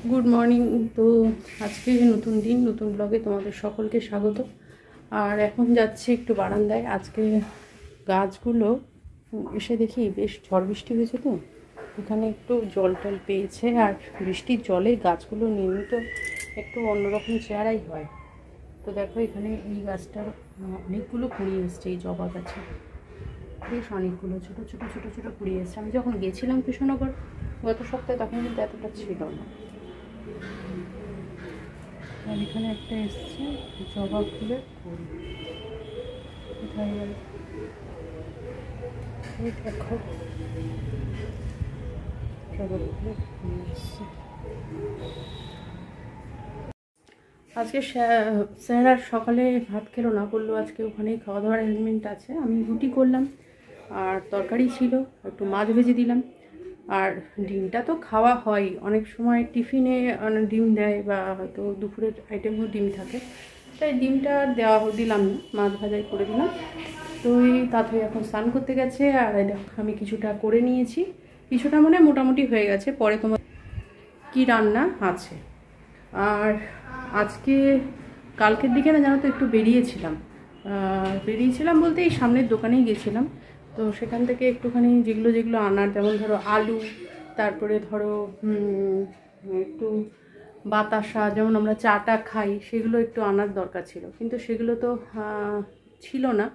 Good morning. তো আজকে নতুন দিন, নতুন ব্লগে তোমাদের সকলকে স্বাগত। আর এখন যাচ্ছি একটু বারান্দায়। আজকে গাছগুলো এসে দেখি বেশ ঝড় বৃষ্টি হয়েছে, তো এখানে একটু জল টল পেয়েছে। আর বৃষ্টির জলে গাছগুলো নিয়মিত একটু অন্যরকম চেহারাই হয়। তো দেখো এখানে এই গাছটার অনেকগুলো কুড়ি এসছে, এই জবা গাছে বেশ অনেকগুলো ছোটো ছোটো ছোটো ছোটো কুড়ি এসছে। আমি যখন গেছিলাম কৃষ্ণনগর গত সপ্তাহে তখন কিন্তু এতটা ছিল না। আর এখানে একটা এসছে জবা ফুলের ফুল, কোথায় গেল এই দেখো, জবা ফুলের ফুল এসছে। আজকে স্যার সকালে ভাত খেলো না, বললো আজকে ওখানেই খাওয়া দাওয়ার অ্যারেঞ্জমেন্ট আছে। আমি রুটি করলাম আর তরকারি ছিল, একটু মাছ ভেজে দিলাম। আর ডিমটা তো খাওয়া হয়, অনেক সময় টিফিনে ডিম দেয় বা হয়তো দুপুরের আইটেমও ডিম থাকে, তাই ডিমটা দিলাম না, মাছ ভাজাই করে দিলাম। তো এই তাড়াতাড়ি এখন স্নান করতে গেছে। আর দেখো আমি কিছুটা করে নিয়েছি, কিছুটা মানে মোটামুটি হয়ে গেছে। পরে তোমার কি রান্না আছে। আর আজকে কালকের দিকে না জানো তো একটু বেরিয়েছিলাম বলতে এই সামনের দোকানেই গেছিলাম। তো সেখান থেকে একটুখানি যেগুলো যেগুলো আনার, যেমন ধরো আলু, তারপরে ধরো একটু বাতাসা, যেমন আমরা চাটা খাই, সেগুলো একটু আনার দরকার ছিল, কিন্তু সেগুলো তো ছিল না।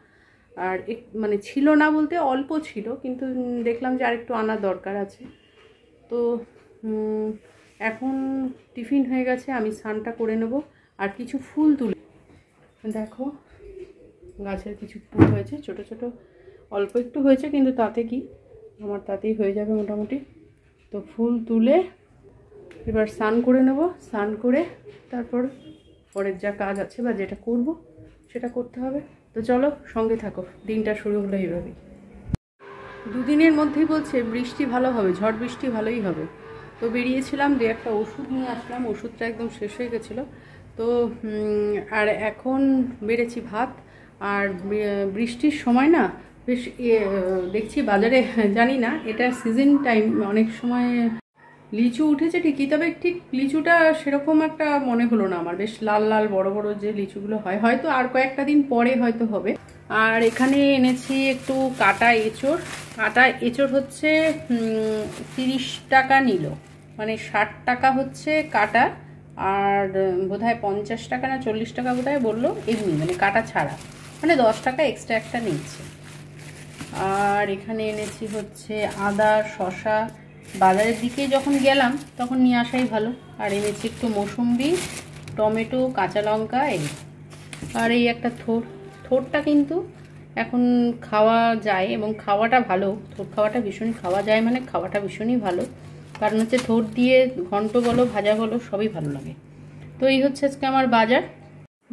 আর মানে ছিল না বলতে অল্প ছিল, কিন্তু দেখলাম যে আরেকটু আনার দরকার আছে। তো এখন টিফিন হয়ে গেছে, আমি স্নানটা করে নেব আর কিছু ফুল তুলে। দেখো গাছের কিছু ফুল হয়েছে, ছোট ছোট অল্প একটু হয়েছে, কিন্তু তাতে কি আমার তাতেই হয়ে যাবে মোটামুটি। তো ফুল তুলে এবার স্নান করে নেব, স্নান করে তারপর পরের যা কাজ আছে বা যেটা করব সেটা করতে হবে। তো চলো সঙ্গে থাকো, দিনটা শুরু হলো এইভাবে। দুদিনের মধ্যেই বলছে বৃষ্টি ভালো হবে, ঝড় বৃষ্টি ভালোই হবে। তো বেরিয়েছিলাম, যে একটা ওষুধ নিয়ে আসলাম, ওষুধটা একদম শেষ হয়ে গেছিলো। তো আর এখন বেড়েছি ভাত। আর বৃষ্টির সময় না বেশ দেখছি বাজারে, জানি না এটা সিজন টাইম, অনেক সময় লিচু উঠেছে ঠিকই, তবে ঠিক লিচুটা সেরকম একটা মনে হলো না আমার। বেশ লাল লাল বড় বড় যে লিচুগুলো হয়, হয়তো আর কয়েকটা দিন পরে হয়তো হবে। আর এখানে এনেছি একটু কাটা এঁচড়। কাটা এঁচড় হচ্ছে 30 টাকা নিল, মানে 60 টাকা হচ্ছে কাটা, আর বোধহয় 50 টাকা না 40 টাকা বোধহয় বললো এমনি, মানে কাটা ছাড়া, মানে 10 টাকা এক্সট্রা একটা নিচ্ছে। আর এখানে এনেছি হচ্ছে আদা, শসা। বাজারের দিকে যখন গেলাম তখন নিয়ে আসাই ভালো। আর এনেছি একটু মৌসুম্বি, টমেটো, কাঁচা লঙ্কা, এই। আর এই একটা থোড়টা কিন্তু এখন খাওয়া যায়, এবং খাওয়াটা ভালো। থোড় খাওয়াটা ভীষণই খাওয়া যায়, মানে খাওয়াটা ভীষণই ভালো। কারণ হচ্ছে থোড় দিয়ে ঘন্ট বলো, ভাজা বলো, সবই ভালো লাগে। তো এই হচ্ছে আজকে আমার বাজার।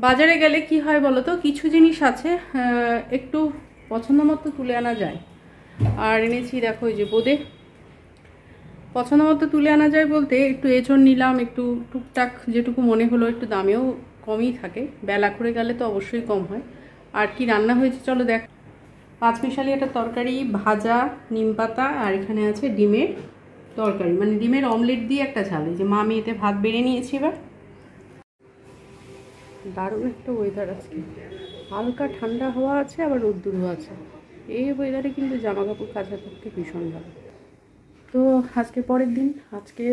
বাজারে গেলে কি হয় বলো তো, কিছু জিনিস আছে একটু পছন্দ মতো তুলে আনা যায়। আর এনেছি দেখো এই যে বোঁদে, পছন্দ মতো তুলে আনা যায় বলতে একটু এঁচড় নিলাম, একটু টুকটাক যেটুকু মনে হলো, একটু দামেও কমই থাকে, বেলা করে গেলে তো অবশ্যই কম হয়। আর কি রান্না হয়েছে চলো দেখ। পাঁচমিশালি একটা তরকারি, ভাজা, নিম পাতা, আর এখানে আছে ডিমের তরকারি, মানে ডিমের অমলেট দিয়ে একটা ঝাল। এই যে মা আমি এতে ভাত বেড়ে নিয়েছি। এবার দারুণ একটা ওয়েদার আজকে, হালকা ঠান্ডা হাওয়া আছে, আবার রোদ্দুরও আছে। এই ওয়েদারে কিন্তু জামা কাপড় কাচার পক্ষে ভীষণ ভালো। তো আজকে পরের দিন, আজকে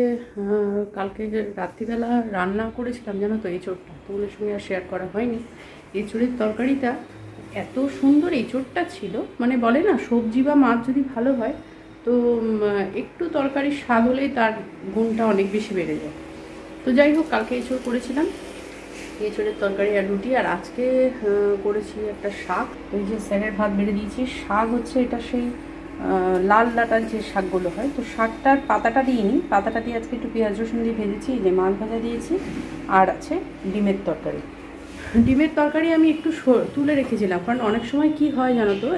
কালকে রাত্রিবেলা রান্না করেছিলাম জানো তো এঁচড়টা, তোমাদের সঙ্গে আর শেয়ার করা হয়নি। এঁচড়ের তরকারিটা এত সুন্দর এঁচড়টা ছিল, মানে বলে না সবজি বা মাছ যদি ভালো হয় তো একটু তরকারির স্বাদ হলেই তার গুণটা অনেক বেশি বেড়ে যায়। তো যাই হোক, কালকে এঁচড় করেছিলাম, এঁচড়ের তরকারি আর রুটি। আর আজকে করেছি একটা শাক। এই যে স্যারের ভাত বেড়ে দিয়েছি, শাক হচ্ছে এটা সেই লাল ডাঁটার যে শাকগুলো হয়, তো শাকটার পাতাটা দিইনি, পাতাটা দিয়ে আজকে একটু পেঁয়াজ রসুন দিয়ে ভেজেছি। এই যে মাছ ভাজা দিয়েছি, আর আছে ডিমের তরকারি। ডিমের তরকারি আমি একটু তুলে রেখেছিলাম, কারণ অনেক সময় কি হয় জানো তো,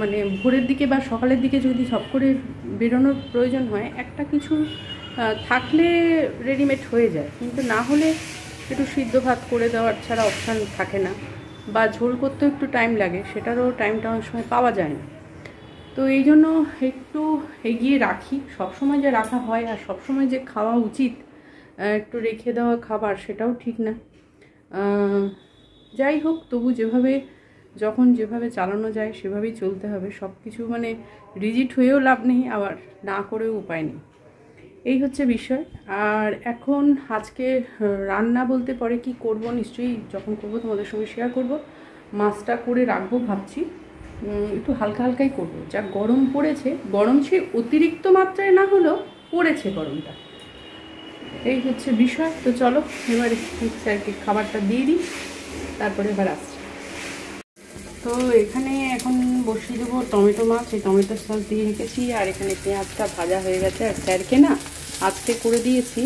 মানে ভোরের দিকে বা সকালের দিকে যদি সব করে বেরোনোর প্রয়োজন হয়, একটা কিছু থাকলে রেডিমেড হয়ে যায়, কিন্তু না হলে একটু সিদ্ধ ভাত করে দেওয়ার ছাড়া অপশান থাকে না, বা ঝোল করতেও একটু টাইম লাগে, সেটারও টাইমটা অনেক সময় পাওয়া যায় না। তো এই জন্য একটু এগিয়ে রাখি, সবসময় যে রাখা হয় আর সবসময় যে খাওয়া উচিত একটু রেখে দেওয়া খাবার, সেটাও ঠিক না। যাই হোক, তবু যেভাবে চালানো যায় সেভাবেই চলতে হবে। সব কিছু মানে রিজিট হয়েও লাভ নেই, আবার না করেও উপায় নেই, এই হচ্ছে বিষয়। আর এখন আজকে রান্না বলতে পরে কি করব নিশ্চয়ই যখন করব তোমাদের সঙ্গে শেয়ার করব। মাছটা করে রাখবো ভাবছি, একটু হালকা হালকাই করব। যা গরম পড়েছে, গরম সে অতিরিক্ত মাত্রায় না হলেও পড়েছে গরমটা, এই হচ্ছে বিষয়। তো চলো এবারে স্যারকে খাবারটা দিয়ে দিই, তারপরে এবার আসছি। তো এখানে এখন বসিয়ে দেবো টমেটো মাছ, এই টমেটো সস দিয়ে রেখেছি। আর এখানে পেঁয়াজটা ভাজা হয়ে গেছে। আর স্যারকে না আজকে করে দিয়েছি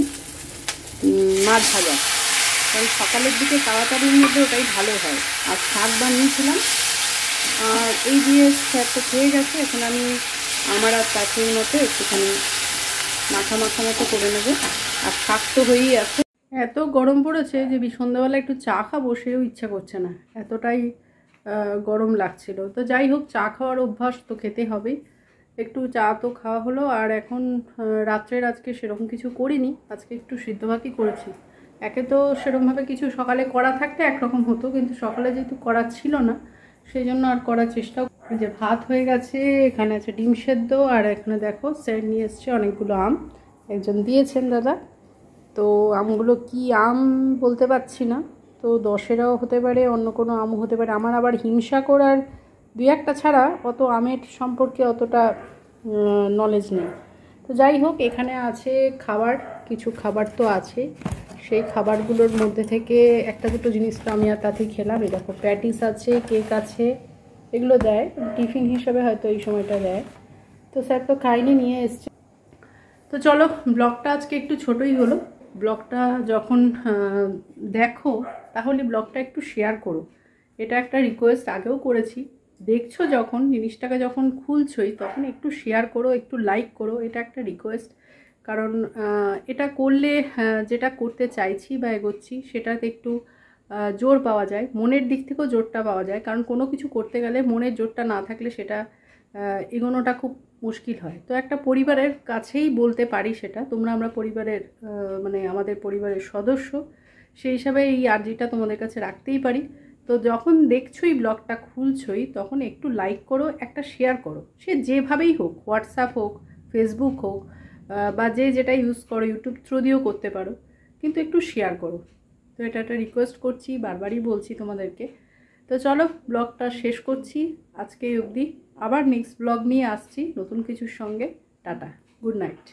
মাছ ভাজা, কারণ সকালের দিকে তাড়াতাড়ির মধ্যে ওটাই ভালো হয়। আর শাক বানিয়েছিলাম, আর এই দিয়ে স্যার তো খেয়ে গেছে। এখন আমি আমার আর চাটনির মতো একটুখানি মাখা মাখা মতো করে নেবো। আর শাক তো হয়েই আছে। এত গরম পড়েছে যে সন্ধ্যাবেলা একটু চা খাবো সেও ইচ্ছা করছে না, এতটাই গরম লাগছিল। তো যাই হোক, চা খাওয়ার অভ্যাস তো খেতে হবেই, একটু চা তো খাওয়া হলো। আর এখন রাত্রের আজকে সেরকম কিছু করিনি, আজকে একটু সিদ্ধ ভাতই করেছি। একে তো সেরকমভাবে কিছু সকালে করা থাকতে একরকম হতো, কিন্তু সকালে যেহেতু করা ছিল না সেই জন্য আর করার চেষ্টাও। যে ভাত হয়ে গেছে, এখানে আছে ডিম সেদ্ধ। আর এখানে দেখো স্যার নিয়ে এসছে অনেকগুলো আম, একজন দিয়েছেন দাদা। তো আমগুলো কি আম বলতে পারছি না, তো দশেরাও হতে পারে, অন্য কোনো আমও হতে পারে। আমার আবার হিমসাগর আর দুই একটা ছাড়া অত আমের সম্পর্কে অতটা নলেজ নেই। তো যাই হোক, এখানে আছে খাবার, কিছু খাবার তো আছে। সেই খাবারগুলোর মধ্যে থেকে একটা দুটো জিনিস তো আমি আর তাতেই খেলাম। এই দেখো প্যাটিস আছে, কেক আছে, এগুলো দেয় টিফিন হিসাবে, হয়তো এই সময়টা দেয়। তো স্যার তো খাইনি, নিয়ে এসছে। তো চলো, ব্লগটা আজকে একটু ছোটই হলো। ব্লগটা যখন দেখো তাহলে ব্লগটা একটু শেয়ার করো, এটা একটা রিকোয়েস্ট, আগেও করেছি। দেখছো যখন জিনিসটাকে যখন খুলছোই তখন একটু শেয়ার করো, একটু লাইক করো, এটা একটা রিকোয়েস্ট। কারণ এটা করলে যেটা করতে চাইছি বা এগোচ্ছি সেটাতে একটু জোর পাওয়া যায়, মনের দিক থেকেও জোরটা পাওয়া যায়। কারণ কোনো কিছু করতে গেলে মনের জোরটা না থাকলে সেটা এগোনোটা খুব মুশকিল হয়। তো একটা পরিবারের কাছেই বলতে পারি সেটা, আমরা পরিবারের মানে আমাদের পরিবারের সদস্য, সেই হিসাবে এই আর্জিটা তোমাদের কাছে রাখতেই পারি। তো যখন দেখছোই ব্লগটা খুলছোই তখন একটু লাইক করো, একটা শেয়ার করো, সে যেভাবেই হোক, হোয়াটসঅ্যাপ হোক, ফেসবুক হোক, বা যেটা ইউজ করো, ইউটিউব থ্রু দিয়েও করতে পারো, কিন্তু একটু শেয়ার করো। তো এটা একটা রিকোয়েস্ট করছি, বারবারই বলছি তোমাদেরকে। তো চলো ব্লগটা শেষ করছি আজকে অবধি, আবার নেক্সট ব্লগ নিয়ে আসছি নতুন কিছুর সঙ্গে। Tata, good night.